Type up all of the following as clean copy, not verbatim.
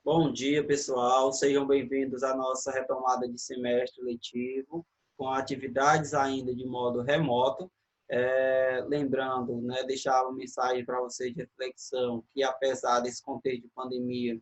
Bom dia, pessoal. Sejam bem-vindos à nossa retomada de semestre letivo, com atividades ainda de modo remoto. Lembrando, né, deixar uma mensagem para vocês de reflexão, que apesar desse contexto de pandemia,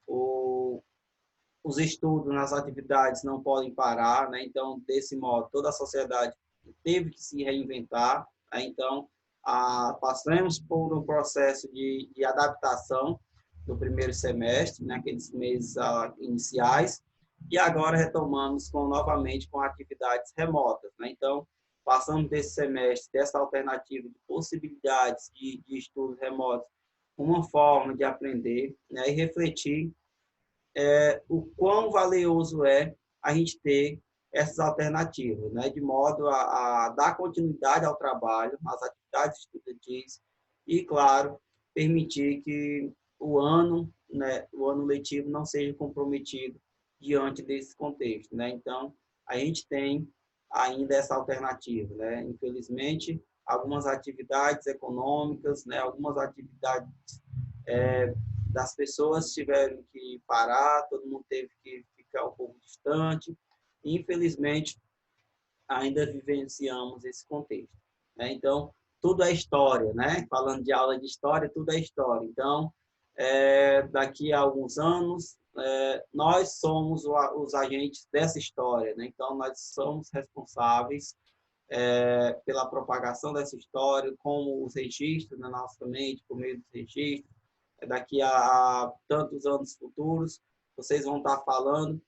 os estudos nas atividades não podem parar, né? Então, desse modo, toda a sociedade teve que se reinventar, né? Então, passamos por um processo de adaptação do primeiro semestre, naqueles meses iniciais, e agora retomamos novamente com atividades remotas, né? Então, passamos desse semestre, dessa alternativa de possibilidades de estudos remotos, uma forma de aprender, né? E refletir o quão valioso é a gente ter essas alternativas, né? De modo a dar continuidade ao trabalho, às atividades estudantis e, claro, permitir que o ano, né, o ano letivo não seja comprometido diante desse contexto, né? Então, a gente tem ainda essa alternativa, né? Infelizmente, algumas atividades econômicas, né, algumas atividades das pessoas tiveram que parar, todo mundo teve que ficar um pouco distante. Infelizmente, ainda vivenciamos esse contexto, né? Então, tudo é história, né? Falando de aula de história, tudo é história. Então, daqui a alguns anos, nós somos os agentes dessa história, né? Então, nós somos responsáveis pela propagação dessa história, como os registros na nossa mente, por meio dos registros. Daqui a tantos anos futuros, vocês vão estar falando,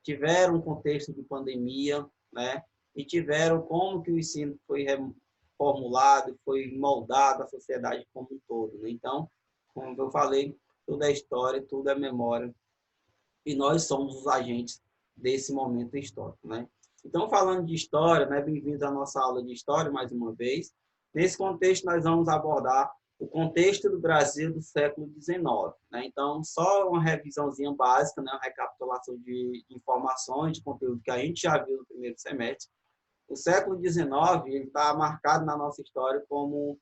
tiveram um contexto de pandemia, né? E tiveram como que o ensino foi reformulado, foi moldado à sociedade como um todo, né? Então, como eu falei, tudo é história, tudo é memória, e nós somos os agentes desse momento histórico, né? Então, falando de história, né, bem-vindos à nossa aula de história mais uma vez. Nesse contexto, nós vamos abordar o contexto do Brasil do século XIX, né? Então, só uma revisãozinha básica, né, uma recapitulação de informações, de conteúdo que a gente já viu no primeiro semestre. O século XIX está marcado na nossa história como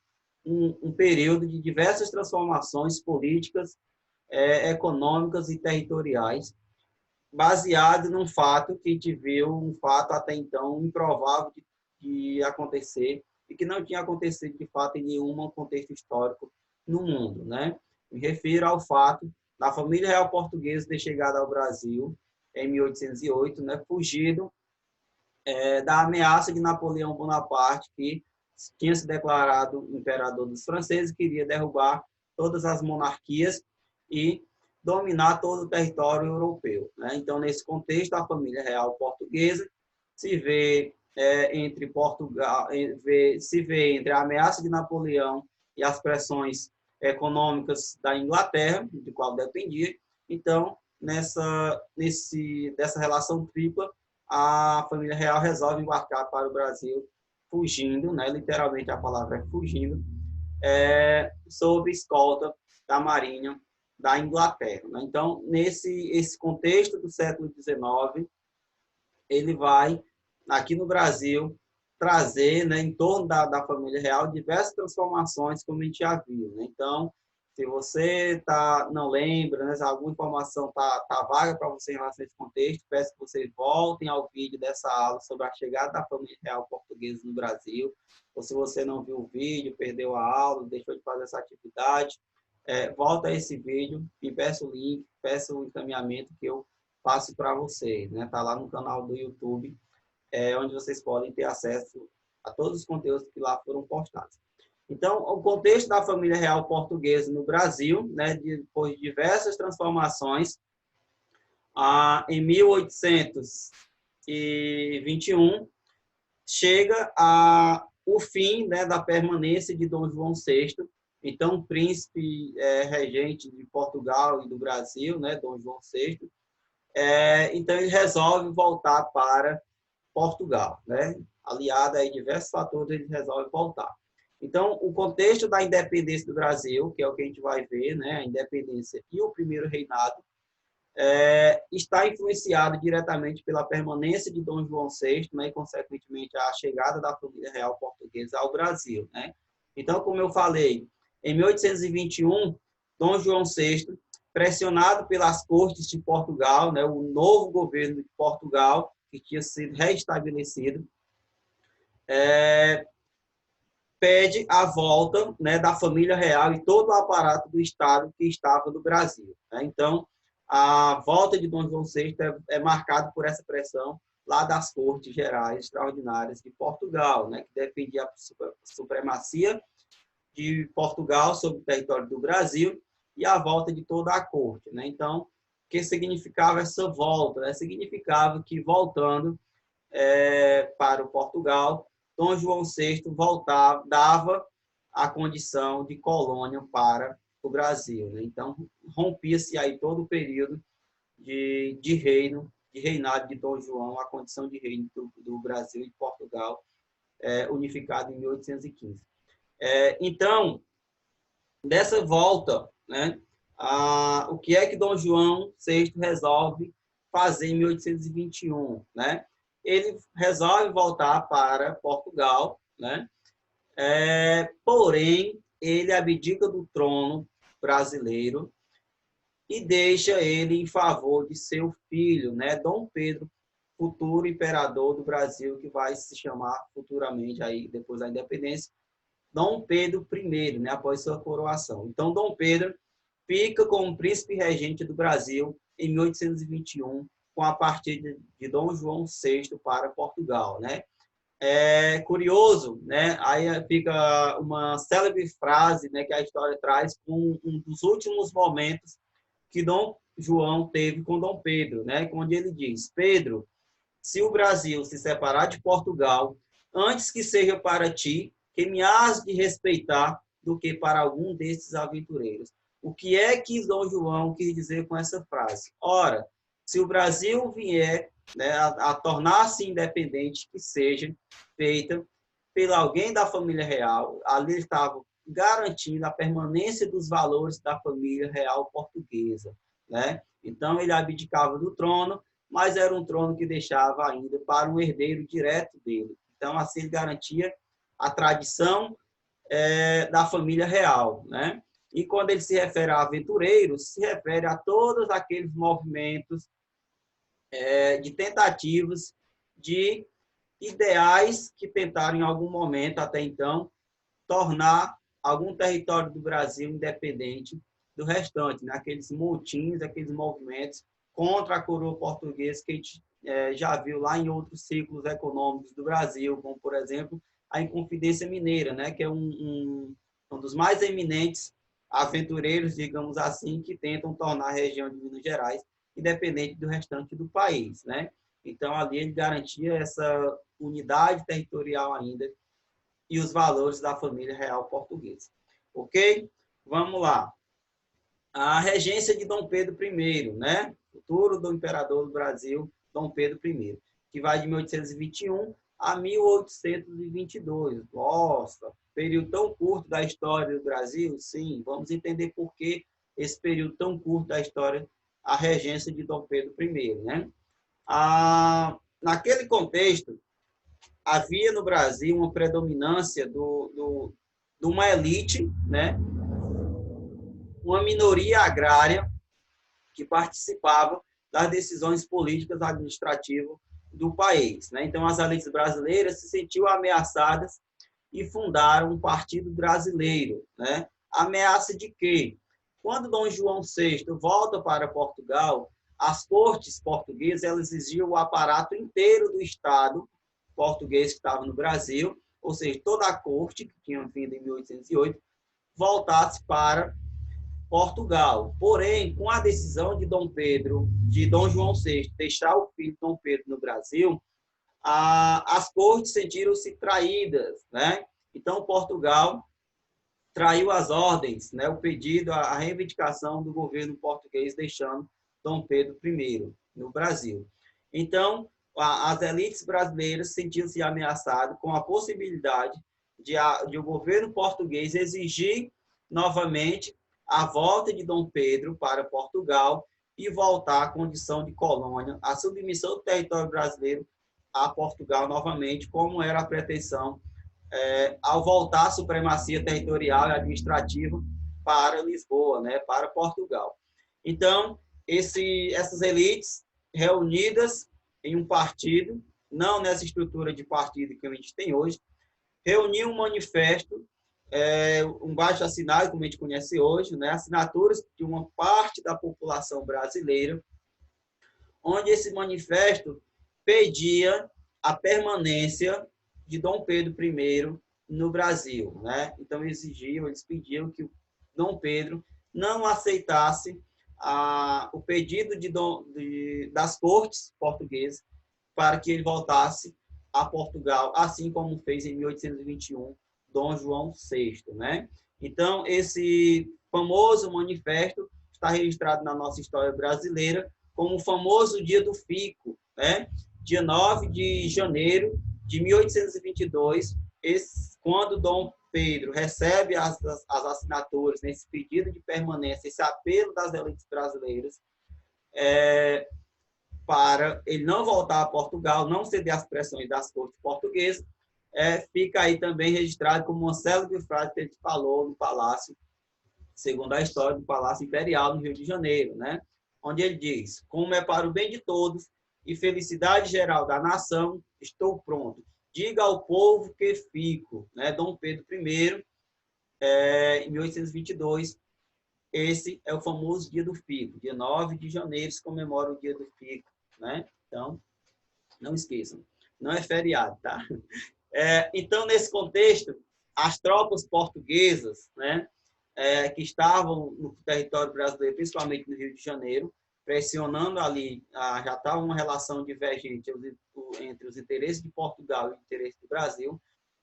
um período de diversas transformações políticas, econômicas e territoriais, baseado num fato que a gente viu, um fato até então improvável de acontecer e que não tinha acontecido de fato em nenhum contexto histórico no mundo, né? Me refiro ao fato da família real portuguesa ter chegado ao Brasil em 1808, né, fugido da ameaça de Napoleão Bonaparte, que tinha se declarado imperador dos franceses, queria derrubar todas as monarquias e dominar todo o território europeu, né? Então, nesse contexto, a família real portuguesa se vê entre Portugal, se vê entre a ameaça de Napoleão e as pressões econômicas da Inglaterra, de qual dependia. Então, dessa relação tripla, a família real resolve embarcar para o Brasil fugindo, né? Literalmente a palavra é fugindo, sob escolta da Marinha da Inglaterra, né? Então, esse contexto do século XIX, ele vai, aqui no Brasil, trazer, né, em torno da família real, diversas transformações, como a gente já viu, né? Então, se você não lembra, né, se alguma informação tá vaga para você em relação a esse contexto, peço que vocês voltem ao vídeo dessa aula sobre a chegada da família real portuguesa no Brasil, ou se você não viu o vídeo, perdeu a aula, deixou de fazer essa atividade, volta a esse vídeo e peça o link, peça o encaminhamento que eu passo para vocês, né? Tá lá no canal do YouTube, onde vocês podem ter acesso a todos os conteúdos que lá foram postados. Então, o contexto da família real portuguesa no Brasil, né, depois de diversas transformações, em 1821, chega o fim, né, da permanência de Dom João VI, então príncipe regente de Portugal e do Brasil, né, Dom João VI. Então, ele resolve voltar para Portugal, né? Aliado a diversos fatores, ele resolve voltar. Então, o contexto da independência do Brasil, que é o que a gente vai ver, né? A independência e o primeiro reinado, está influenciado diretamente pela permanência de Dom João VI, né? E, consequentemente, a chegada da família real portuguesa ao Brasil, né? Então, como eu falei, em 1821, Dom João VI pressionado pelas cortes de Portugal, né, o novo governo de Portugal, que tinha sido restabelecido, pede a volta, né, da família real e todo o aparato do Estado que estava no Brasil, né? Então, a volta de Dom João VI é marcada por essa pressão lá das Cortes Gerais Extraordinárias de Portugal, né, que defendia a supremacia de Portugal sobre o território do Brasil e a volta de toda a corte, né? Então, o que significava essa volta? Né? Significava que, voltando para o Portugal, Dom João VI voltava, dava a condição de colônia para o Brasil, né? Então, rompia-se aí todo o período de reino, de reinado de Dom João, a condição de reino do Brasil e de Portugal, unificado em 1815. Então, dessa volta, né, o que é que Dom João VI resolve fazer em 1821? Né? Ele resolve voltar para Portugal, né? Porém, ele abdica do trono brasileiro e deixa ele em favor de seu filho, né, Dom Pedro, futuro imperador do Brasil, que vai se chamar futuramente, aí, depois da independência, Dom Pedro I, né, após sua coroação. Então, Dom Pedro fica como príncipe regente do Brasil em 1821, com a partida de Dom João VI para Portugal, né? É curioso, né? Aí fica uma célebre frase, né, que a história traz, com um dos últimos momentos que Dom João teve com Dom Pedro, né? Onde ele diz: Pedro, se o Brasil se separar de Portugal, antes que seja para ti, que me has de respeitar, do que para algum desses aventureiros. O que é que Dom João quis dizer com essa frase? Ora, se o Brasil vier, né, a tornar-se independente, que seja feita por alguém da família real, ali ele estava garantindo a permanência dos valores da família real portuguesa, né? Então, ele abdicava do trono, mas era um trono que deixava ainda para um herdeiro direto dele. Então, assim, ele garantia a tradição da família real, né? E quando ele se refere a aventureiros, se refere a todos aqueles movimentos de tentativas de ideais que tentaram, em algum momento, até então, tornar algum território do Brasil independente do restante, né? Aqueles motins, aqueles movimentos contra a coroa portuguesa que a gente já viu lá em outros ciclos econômicos do Brasil, como, por exemplo, a Inconfidência Mineira, né? Que é um dos mais eminentes aventureiros, digamos assim, que tentam tornar a região de Minas Gerais independente do restante do país, né? Então, ali ele garantia essa unidade territorial ainda e os valores da família real portuguesa. Ok? Vamos lá. A regência de Dom Pedro I, né? Futuro do imperador do Brasil, Dom Pedro I, que vai de 1821 a 1822. Nossa, período tão curto da história do Brasil? Sim, vamos entender por que esse período tão curto da história, a regência de Dom Pedro I, né? Naquele contexto, havia no Brasil uma predominância de uma elite, né? Uma minoria agrária que participava das decisões políticas administrativas do país, né? Então, as elites brasileiras se sentiam ameaçadas e fundaram um partido brasileiro, né? Ameaça de quê? Quando Dom João VI volta para Portugal, as cortes portuguesas elas exigiam o aparato inteiro do Estado português que estava no Brasil, ou seja, toda a corte, que tinha vindo em 1808, voltasse para Portugal. Porém, com a decisão de Dom João VI, deixar o filho Dom Pedro no Brasil, as cortes sentiram-se traídas, né? Então, Portugal traiu as ordens, né? O pedido, a reivindicação do governo português, deixando Dom Pedro I no Brasil. Então, as elites brasileiras sentiam-se ameaçadas com a possibilidade de o governo português exigir novamente a volta de Dom Pedro para Portugal e voltar à condição de colônia, a submissão do território brasileiro a Portugal novamente, como era a pretensão ao voltar a supremacia territorial e administrativa para Lisboa, né, para Portugal. Então, essas elites reunidas em um partido, não nessa estrutura de partido que a gente tem hoje, reuniu um manifesto, um baixo-assinado, como a gente conhece hoje, né, assinaturas de uma parte da população brasileira, onde esse manifesto pedia a permanência de Dom Pedro I no Brasil, né? Então eles pediam que o Dom Pedro não aceitasse o pedido das cortes portuguesas para que ele voltasse a Portugal, assim como fez em 1821 Dom João VI, né? Então esse famoso manifesto está registrado na nossa história brasileira como o famoso Dia do Fico, né? Dia 9 de janeiro de 1822, quando Dom Pedro recebe as assinaturas nesse pedido de permanência, esse apelo das elites brasileiras, para ele não voltar a Portugal, não ceder às pressões das cortes portuguesas, fica aí também registrado como uma célebre frase que ele falou no Palácio, segundo a história do Palácio Imperial no Rio de Janeiro, né? Onde ele diz: como é para o bem de todos e felicidade geral da nação, estou pronto. Diga ao povo que fico, né? Dom Pedro I, em 1822, esse é o famoso Dia do Fico. Dia 9 de janeiro se comemora o Dia do Fico, né? Então, não esqueçam, não é feriado, tá? Então, nesse contexto, as tropas portuguesas, né, que estavam no território brasileiro, principalmente no Rio de Janeiro, pressionando ali, já estava uma relação divergente entre os interesses de Portugal e os interesses do Brasil,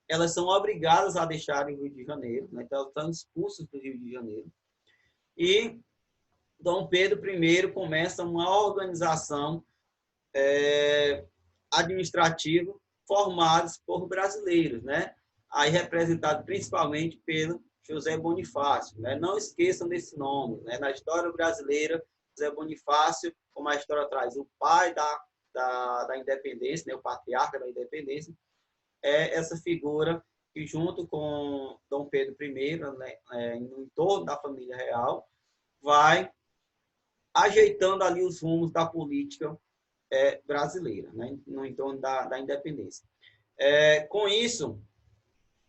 elas são obrigadas a deixarem o Rio de Janeiro, né, então elas estão expulsas do Rio de Janeiro, e Dom Pedro I começa uma organização administrativa formados por brasileiros, né? Aí representado principalmente pelo José Bonifácio, né? Não esqueçam desse nome, né? Na história brasileira, José Bonifácio, como a história traz, o pai da independência, né? O patriarca da independência, é essa figura que, junto com Dom Pedro I, né? No entorno da família real, vai ajeitando ali os rumos da política brasileira, né? No entorno da independência. Com isso,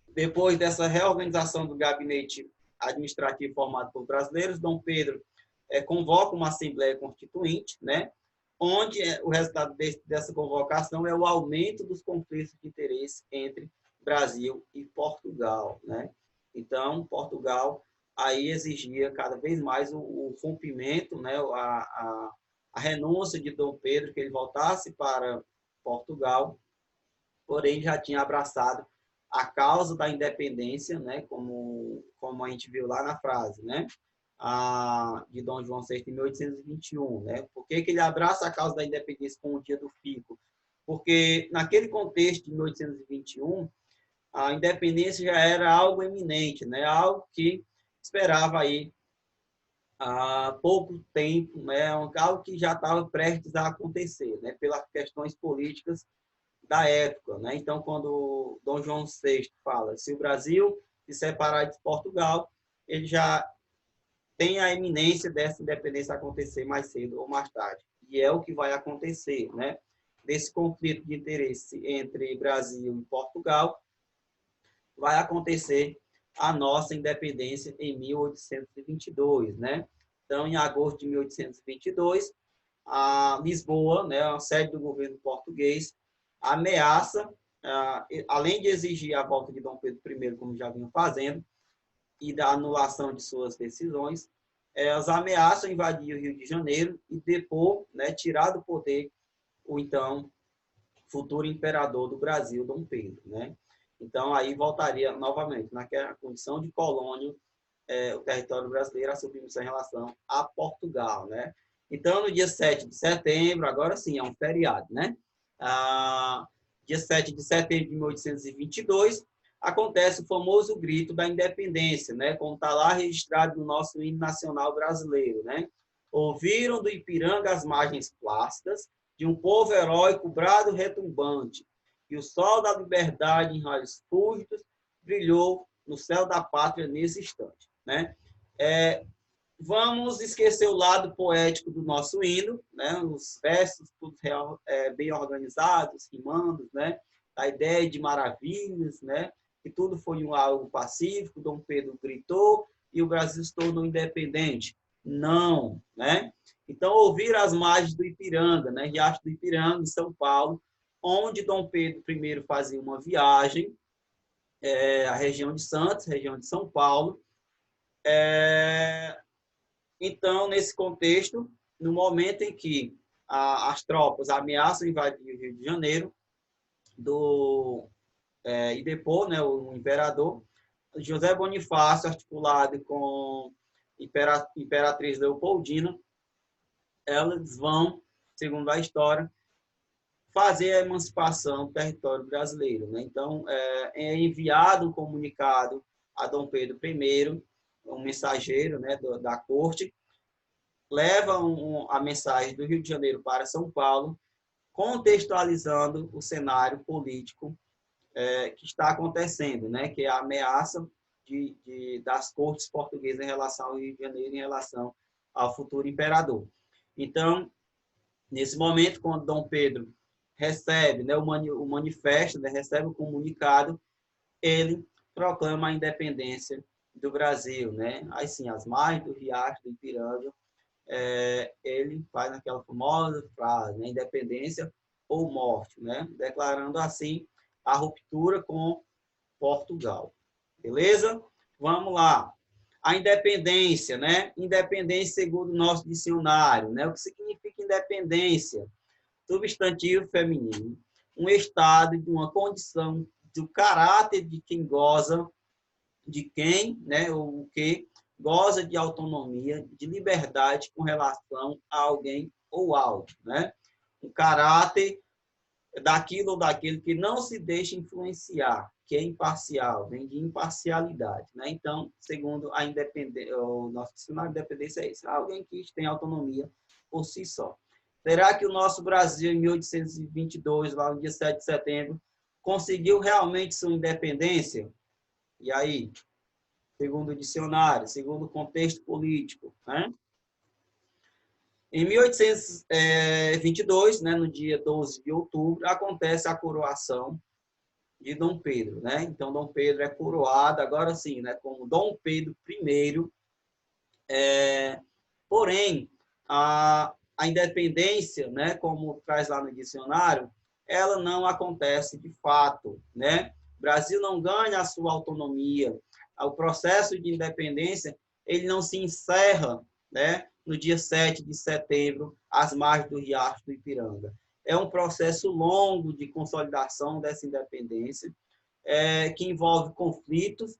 depois dessa reorganização do gabinete administrativo formado por brasileiros, Dom Pedro convoca uma Assembleia Constituinte, né? Onde o resultado dessa convocação é o aumento dos conflitos de interesse entre Brasil e Portugal, né? Então, Portugal aí exigia cada vez mais o rompimento, né? A renúncia de Dom Pedro, que ele voltasse para Portugal, porém já tinha abraçado a causa da independência, né, como a gente viu lá na frase, né, de Dom João VI em 1821, né? Por que ele abraça a causa da independência com o Dia do Fico? Porque naquele contexto de 1821, a independência já era algo eminente, né? Algo que esperava aí há pouco tempo, né? Algo que já estava prestes a acontecer, né? Pelas questões políticas da época, né? Então, quando Dom João VI fala, se o Brasil se separar de Portugal, ele já tem a iminência dessa independência acontecer mais cedo ou mais tarde. E é o que vai acontecer, né? Desse conflito de interesse entre Brasil e Portugal, vai acontecer a nossa independência em 1822, né? Então, em agosto de 1822, a Lisboa, né, a sede do governo português, ameaça, além de exigir a volta de Dom Pedro I, como já vinham fazendo, e da anulação de suas decisões, elas ameaçam invadir o Rio de Janeiro e depor, né, tirar do poder o então futuro imperador do Brasil, Dom Pedro, né? Então, aí voltaria novamente naquela condição de colônia o território brasileiro a submissão em relação a Portugal, né? Então, no dia 7 de setembro, agora sim, é um feriado, né? Dia 7 de setembro de 1822, acontece o famoso grito da independência, né? Como está lá registrado no nosso hino nacional brasileiro, né? Ouviram do Ipiranga as margens plácidas, de um povo heróico brado retumbante, e o sol da liberdade em raios fúlgidos brilhou no céu da pátria nesse instante, né? vamos esquecer o lado poético do nosso hino, né? Os versos todos bem organizados, rimando, né? A ideia de maravilhas, né? Que tudo foi algo pacífico, Dom Pedro gritou e o Brasil se tornou independente. Não, né? Então, ouvir as margens do Ipiranga, né? Riacho do Ipiranga, em São Paulo, onde Dom Pedro I fazia uma viagem, a região de Santos, região de São Paulo. Então, nesse contexto, no momento em que as tropas ameaçam invadir o Rio de Janeiro, e depor, né, o imperador, José Bonifácio, articulado com Imperatriz Leopoldina, elas vão, segundo a história, fazer a emancipação do território brasileiro, né? Então, é enviado um comunicado a Dom Pedro I, um mensageiro, né, da corte, leva a mensagem do Rio de Janeiro para São Paulo, contextualizando o cenário político que está acontecendo, né, que é a ameaça das cortes portuguesas em relação ao Rio de Janeiro, em relação ao futuro imperador. Então, nesse momento, quando Dom Pedro recebe, né, o manifesto, né, recebe o comunicado, ele proclama a independência do Brasil, né? Aí sim, as margens do Riacho do Ipiranga, ele faz aquela famosa frase, né, independência ou morte, né? Declarando assim a ruptura com Portugal. Beleza? Vamos lá. A independência, né? Independência segundo o nosso dicionário, né? O que significa independência? Substantivo feminino, um estado de uma condição do caráter de quem goza, de quem, né, ou o que goza de autonomia, de liberdade com relação a alguém ou algo, né? Um caráter daquilo ou daquele que não se deixa influenciar, que é imparcial, vem de imparcialidade, né? Então, segundo a independência, o nosso dicionário de independência é esse, alguém que tem autonomia por si só. Será que o nosso Brasil, em 1822, lá no dia 7 de setembro, conseguiu realmente sua independência? E aí, segundo o dicionário, segundo o contexto político, né? Em 1822, né, no dia 12 de outubro, acontece a coroação de Dom Pedro, né? Então, Dom Pedro é coroado, agora sim, né, como Dom Pedro I. Porém, a independência, né, como traz lá no dicionário, ela não acontece de fato, né? O Brasil não ganha a sua autonomia. O processo de independência, ele não se encerra, né, no dia 7 de setembro, às margens do Riacho do Ipiranga. É um processo longo de consolidação dessa independência, que envolve conflitos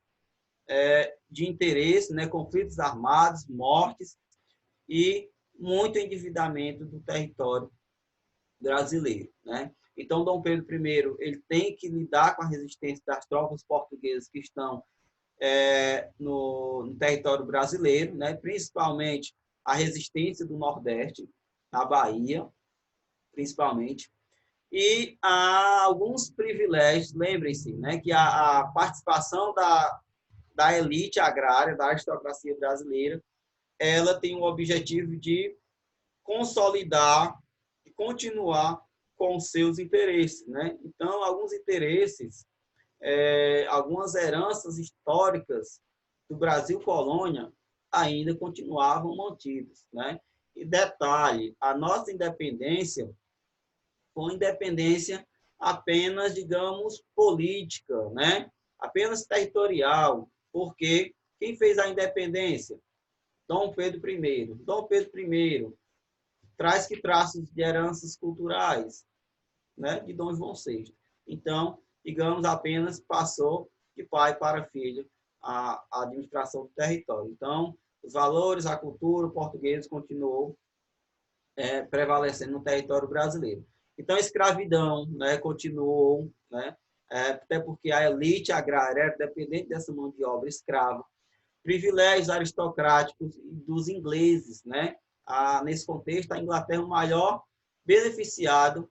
de interesse, né, conflitos armados, mortes e muito endividamento do território brasileiro, né? Então, Dom Pedro I ele tem que lidar com a resistência das tropas portuguesas que estão no território brasileiro, né? Principalmente a resistência do Nordeste, na Bahia, principalmente. E há alguns privilégios, lembrem-se, né, que a participação da elite agrária, da aristocracia brasileira, ela tem o objetivo de consolidar e continuar com os seus interesses, né? Então, alguns interesses, algumas heranças históricas do Brasil colônia ainda continuavam mantidas, né? E detalhe, a nossa independência foi independência apenas, digamos, política, né? Apenas territorial, porque quem fez a independência? Dom Pedro I. Dom Pedro I traz que traços de heranças culturais, né, de Dom João VI. Então, digamos, apenas passou de pai para filho a administração do território. Então, os valores, a cultura portuguesa continuou prevalecendo no território brasileiro. Então, a escravidão, né, continuou, né, até porque a elite agrária era dependente dessa mão de obra escrava. Privilégios aristocráticos dos ingleses, né? Nesse contexto, a Inglaterra é o maior beneficiado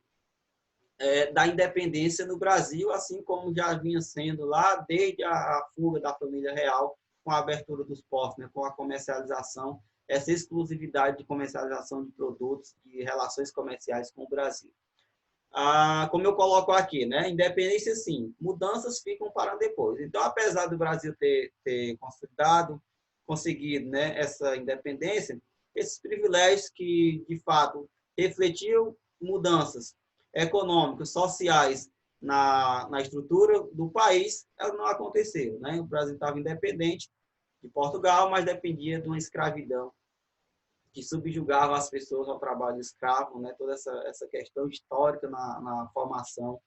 da independência no Brasil, assim como já vinha sendo lá desde a fuga da família real, com a abertura dos portos, né? Com a comercialização essa exclusividade de comercialização de produtos e relações comerciais com o Brasil. Como eu coloco aqui, né? Independência, sim, mudanças ficam para depois. Então, apesar do Brasil ter consolidado, conseguido, né, essa independência, esses privilégios que, de fato, refletiam mudanças econômicas, sociais na estrutura do país, elas não aconteceram, né? O Brasil estava independente de Portugal, mas dependia de uma escravidão que subjugava as pessoas ao trabalho escravo, né? Toda essa questão histórica na formação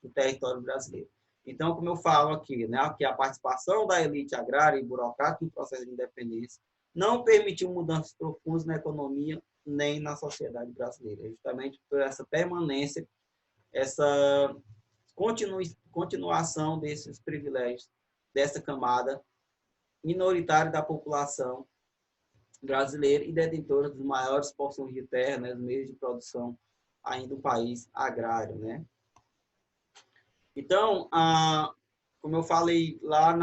do território brasileiro. Então, como eu falo aqui, né, que a participação da elite agrária e burocrática no processo de independência não permitiu mudanças profundas na economia nem na sociedade brasileira, justamente por essa permanência, essa continuação desses privilégios dessa camada minoritária da população brasileira e detentora dos maiores porções de terra, né, dos meios de produção ainda do país agrário, né? Então, como eu falei lá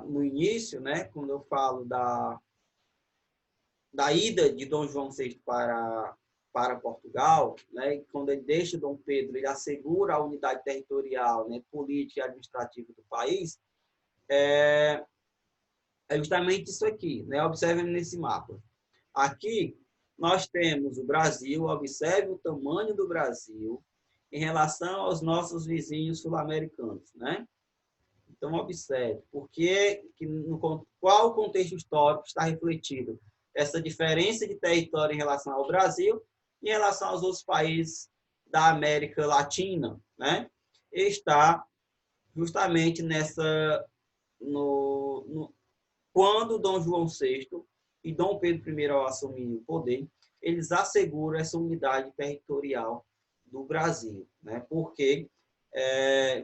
no início, né, quando eu falo da ida de Dom João VI para Portugal, né, quando ele deixa Dom Pedro, ele assegura a unidade territorial, né, política e administrativa do país, é justamente isso aqui, né? Observe nesse mapa. Aqui nós temos o Brasil, observe o tamanho do Brasil em relação aos nossos vizinhos sul-americanos, né? Então, observe, qual o contexto histórico está refletido essa diferença de território em relação ao Brasil e em relação aos outros países da América Latina, né? Está justamente quando Dom João VI e Dom Pedro I, ao assumir o poder, eles asseguram essa unidade territorial do Brasil, né? Porque,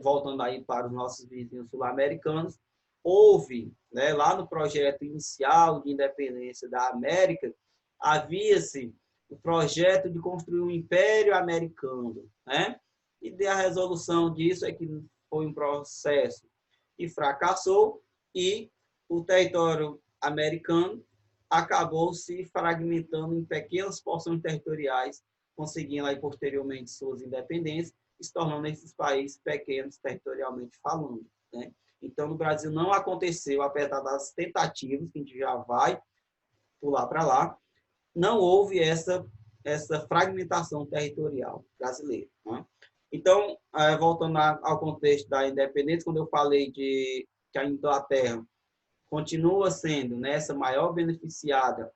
voltando aí para os nossos vizinhos sul-americanos, houve, né, lá no projeto inicial de independência da América, havia-se o projeto de construir um império americano, né? E a resolução disso é que foi um processo que fracassou e o território americano acabou se fragmentando em pequenas porções territoriais, conseguindo aí posteriormente suas independências, se tornando esses países pequenos territorialmente falando, né? Então, no Brasil não aconteceu, apesar das tentativas, que a gente já vai pular para lá, não houve essa fragmentação territorial brasileira, né? Então, voltando ao contexto da independência, quando eu falei que a Inglaterra continua sendo, né, essa maior beneficiada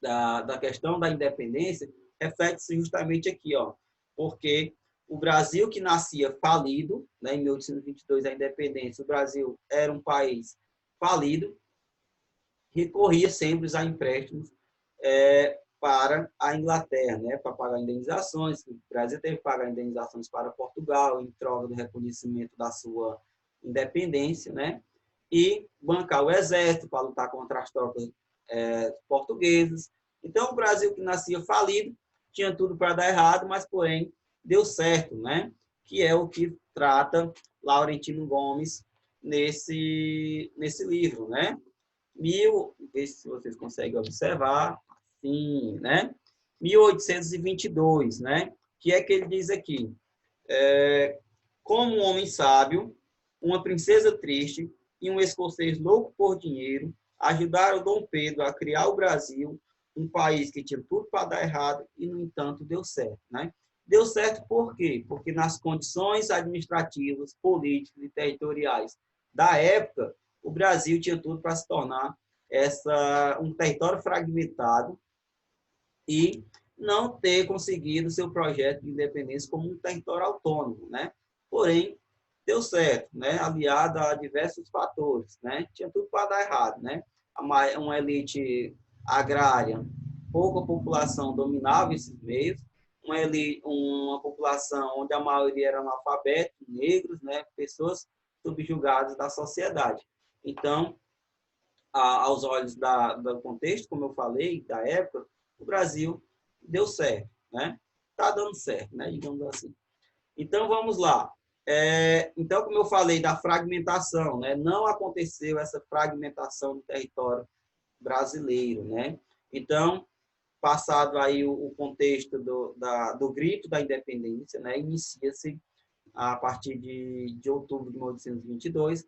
da questão da independência, reflete-se justamente aqui, ó, porque o Brasil, que nascia falido, né, em 1822, a independência, o Brasil era um país falido, recorria sempre a empréstimos para a Inglaterra, né, para pagar indenizações. O Brasil teve que pagar indenizações para Portugal em troca do reconhecimento da sua independência, né, e bancar o exército para lutar contra as tropas portuguesas. Então, o Brasil, que nascia falido, tinha tudo para dar errado, mas, porém, deu certo, né? Que é o que trata Laurentino Gomes nesse livro, né? Ver se vocês conseguem observar, assim, né? 1822, né? Que é que ele diz aqui? Como um homem sábio, uma princesa triste e um escocês louco por dinheiro ajudaram Dom Pedro a criar o Brasil, um país que tinha tudo para dar errado e, no entanto, deu certo, né? Deu certo por quê? Porque nas condições administrativas, políticas e territoriais da época, o Brasil tinha tudo para se tornar um território fragmentado e não ter conseguido seu projeto de independência como um território autônomo, né? Porém, deu certo, né? Aliado a diversos fatores, né? Tinha tudo para dar errado, né? Uma elite agrária, pouca população dominava esses meios, uma população onde a maioria era analfabetos, negros, né? Pessoas subjugadas da sociedade. Então, aos olhos do contexto, como eu falei, da época, o Brasil deu certo, né? Está dando certo, né? Digamos assim. Então, vamos lá. Então, como eu falei da fragmentação, né? Não aconteceu essa fragmentação do território brasileiro, né? Então, passado aí o contexto do grito da independência, né? Inicia-se, a partir de outubro de 1822,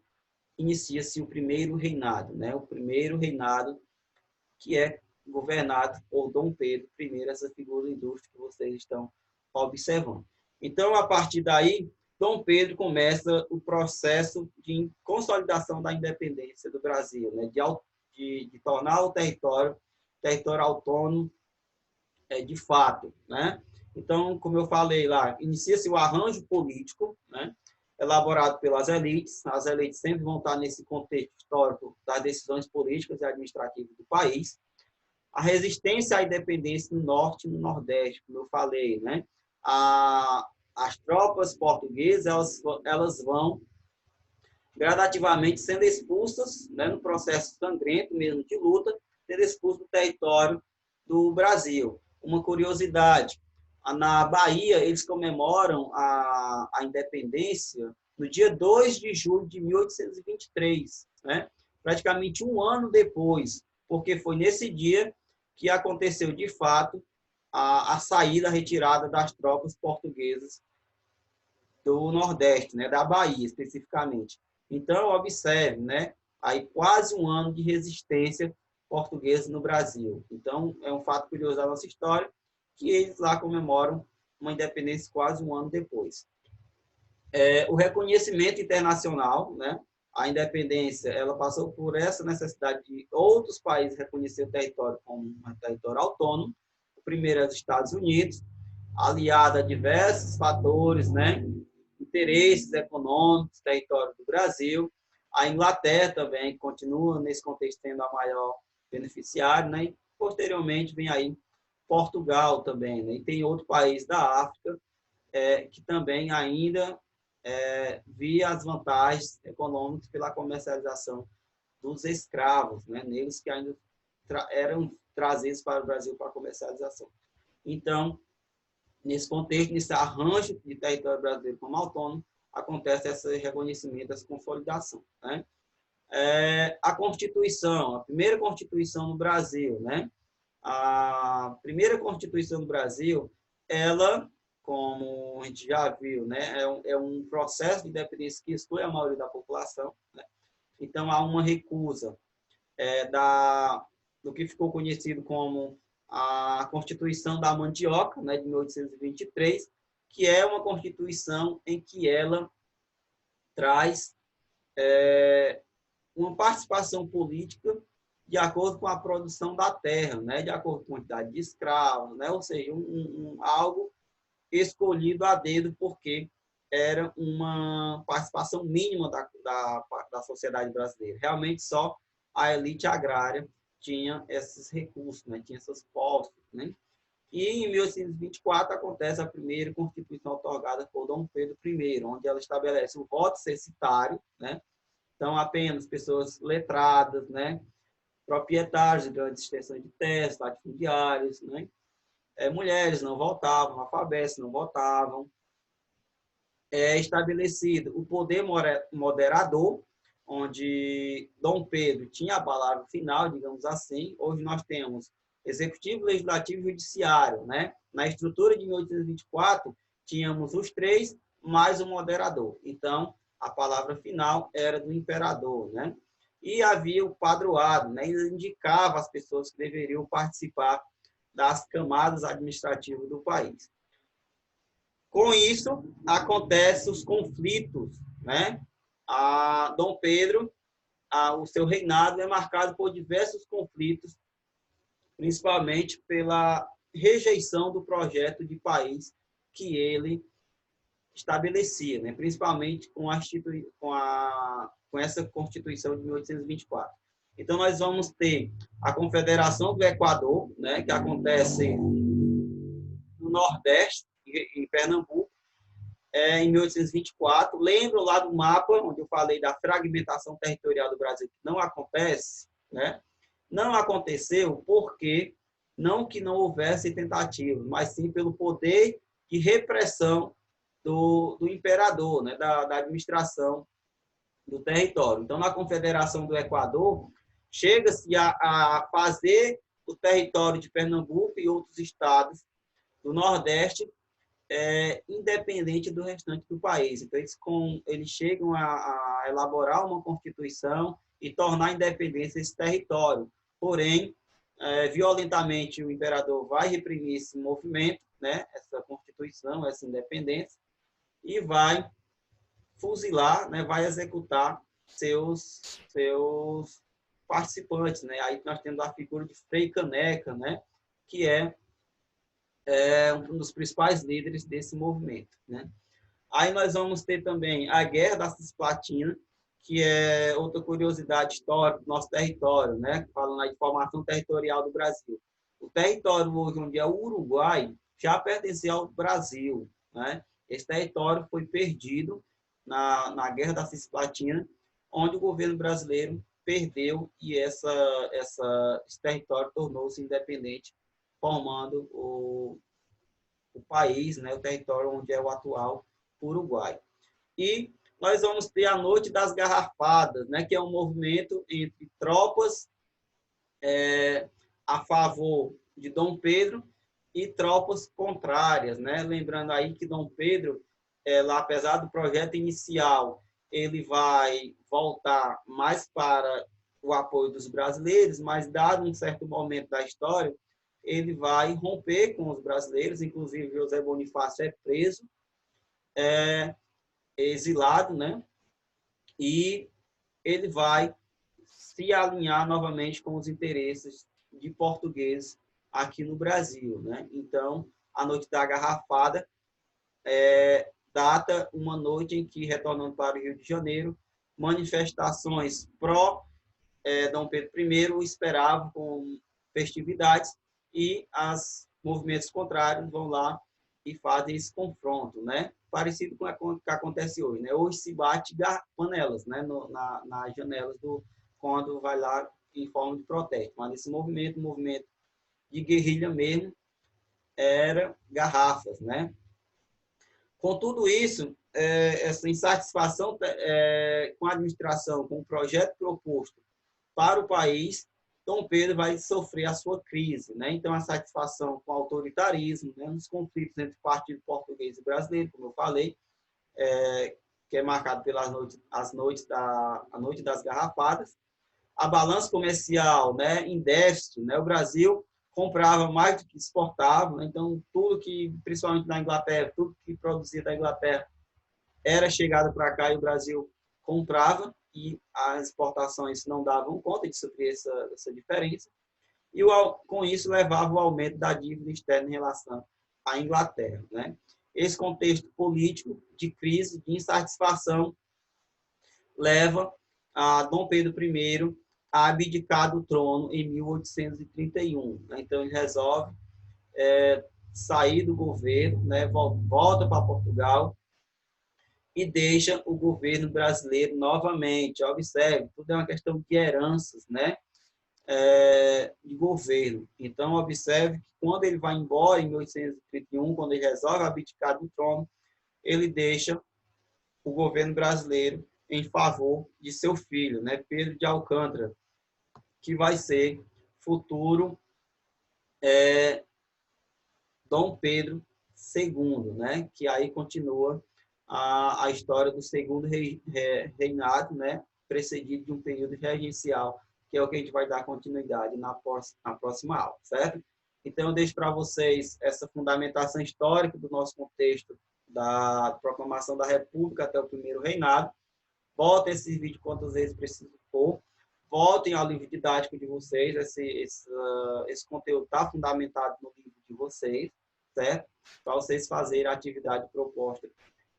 inicia-se o primeiro reinado, né? O primeiro reinado que é governado por Dom Pedro I, essa figura ilustre que vocês estão observando. Então, a partir daí, Dom Pedro começa o processo de consolidação da independência do Brasil, né? de tornar o território autônomo de fato, né? Então, como eu falei lá, inicia-se o arranjo político, né? Elaborado pelas elites. As elites sempre vão estar nesse contexto histórico das decisões políticas e administrativas do país. A resistência à independência no norte e no nordeste, como eu falei, né? As tropas portuguesas, elas vão gradativamente sendo expulsas, né, no processo sangrento mesmo de luta, sendo expulsas do território do Brasil. Uma curiosidade, na Bahia, eles comemoram a independência no dia 2 de julho de 1823, né? Praticamente um ano depois, porque foi nesse dia que aconteceu, de fato, a saída, a retirada das tropas portuguesas do Nordeste, né? Da Bahia, especificamente. Então, observe, né? Aí quase um ano de resistência portuguesa no Brasil. Então, é um fato curioso da nossa história, que eles lá comemoram uma independência quase um ano depois. O reconhecimento internacional, né? A independência, ela passou por essa necessidade de outros países reconhecer o território como um território autônomo. O primeiro é os Estados Unidos, aliado a diversos fatores, né? Interesses econômicos, território do Brasil. A Inglaterra também continua nesse contexto tendo a maior beneficiário, né? E posteriormente vem aí Portugal também, né? E tem outro país da África que também ainda via as vantagens econômicas pela comercialização dos escravos, né? Negros que ainda eram trazidos para o Brasil para comercialização. Então, nesse contexto, nesse arranjo de território brasileiro como autônomo, acontece esse reconhecimento, essa consolidação, né? A Constituição, a primeira Constituição no Brasil, né? A primeira Constituição do Brasil, ela, como a gente já viu, né? É um processo de independência que exclui a maioria da população, né? Então, há uma recusa do que ficou conhecido como a Constituição da Mandioca, né, de 1823, que é uma Constituição em que ela traz uma participação política de acordo com a produção da terra, né, de acordo com a quantidade de escravos, né, ou seja, algo escolhido a dedo, porque era uma participação mínima da sociedade brasileira. Realmente só a elite agrária tinha esses recursos, né? Tinha esses postos, né? E em 1824 acontece a primeira Constituição otorgada por Dom Pedro I, onde ela estabelece o voto censitário, né? Então, apenas pessoas letradas, né? Proprietários de grandes extensões de terras, latifundiários, né? Mulheres não votavam, analfabetos não votavam. Estabelecido o poder moderador, onde Dom Pedro tinha a palavra final, digamos assim. Hoje nós temos executivo, legislativo e judiciário, né? Na estrutura de 1824, tínhamos os três, mais o moderador. Então, a palavra final era do imperador, né? E havia o padroado, né? Ele indicava as pessoas que deveriam participar das camadas administrativas do país. Com isso, acontecem os conflitos, né? Dom Pedro, o seu reinado é marcado por diversos conflitos, principalmente pela rejeição do projeto de país que ele estabelecia, né? Principalmente com essa Constituição de 1824. Então, nós vamos ter a Confederação do Equador, né? Que acontece no Nordeste, em Pernambuco, em 1824. Lembro lá do mapa, onde eu falei da fragmentação territorial do Brasil, que não acontece, né? Não aconteceu porque, não que não houvesse tentativa, mas sim pelo poder de repressão do imperador, né, da administração do território. Então, na Confederação do Equador, chega-se a fazer o território de Pernambuco e outros estados do Nordeste independente do restante do país. Então, eles chegam a elaborar uma Constituição e tornar independente esse território. Porém, violentamente, o imperador vai reprimir esse movimento, né, essa Constituição, essa independência, e vai fuzilar, né, vai executar seus participantes, né? Aí nós temos a figura de Frei Caneca, né, que é um dos principais líderes desse movimento, né? Aí nós vamos ter também a Guerra da Cisplatina, que é outra curiosidade histórica do nosso território, né? Falando aí de formação territorial do Brasil. O território hoje, onde é o Uruguai, já pertencia ao Brasil, né? Esse território foi perdido na Guerra da Cisplatina, onde o governo brasileiro perdeu e esse território tornou-se independente, formando o país, né, o território onde é o atual Uruguai. E nós vamos ter a Noite das Garrafadas, né, que é um movimento entre tropas a favor de Dom Pedro e tropas contrárias, né? Lembrando aí que Dom Pedro, lá, apesar do projeto inicial, ele vai voltar mais para o apoio dos brasileiros, mas dado um certo momento da história, ele vai romper com os brasileiros, inclusive José Bonifácio é preso, exilado, né? E ele vai se alinhar novamente com os interesses de portugueses aqui no Brasil, né? Então, a Noite da Garrafada data uma noite em que, retornando para o Rio de Janeiro, manifestações pró Dom Pedro I o esperavam com festividades e os movimentos contrários vão lá e fazem esse confronto, né? Parecido com o que acontece hoje, né? Hoje se bate panelas, né? Nas janelas quando vai lá em forma de protesto. Mas esse movimento de guerrilha mesmo, era garrafas, né? Com tudo isso, essa insatisfação com a administração, com o projeto proposto para o país, Dom Pedro vai sofrer a sua crise, né? Então, a satisfação com o autoritarismo, né? Nos conflitos entre o partido português e brasileiro, como eu falei, que é marcado pelas a Noite das Garrafadas, a balança comercial, né, em déficit, né? O Brasil comprava mais do que exportava, né? Então, tudo que, principalmente na Inglaterra, tudo que produzia da Inglaterra era chegado para cá e o Brasil comprava, e as exportações não davam conta de suprir essa diferença, e com isso levava o aumento da dívida externa em relação à Inglaterra, né? Esse contexto político de crise, de insatisfação, leva a Dom Pedro I a abdicar do trono em 1831. Né? Então, ele resolve sair do governo, né? Volta para Portugal e deixa o governo brasileiro novamente. Observe, tudo é uma questão de heranças, né? De governo. Então, observe que quando ele vai embora, em 1831, quando ele resolve abdicar do trono, ele deixa o governo brasileiro em favor de seu filho, né? Pedro de Alcântara, que vai ser futuro Dom Pedro II, né? Que aí continua a história do segundo reinado, né? Precedido de um período regencial, que é o que a gente vai dar continuidade na próxima aula, certo? Então, eu deixo para vocês essa fundamentação histórica do nosso contexto da proclamação da República até o primeiro reinado. Voltem esse vídeo quantas vezes preciso for. Voltem ao livro didático de vocês. Esse conteúdo está fundamentado no livro de vocês, certo? Para vocês fazerem a atividade proposta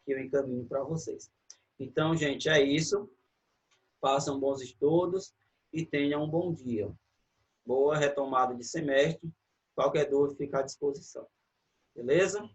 que eu encaminho para vocês. Então, gente, é isso. Façam bons estudos e tenham um bom dia. Boa retomada de semestre. Qualquer dúvida, fica à disposição. Beleza?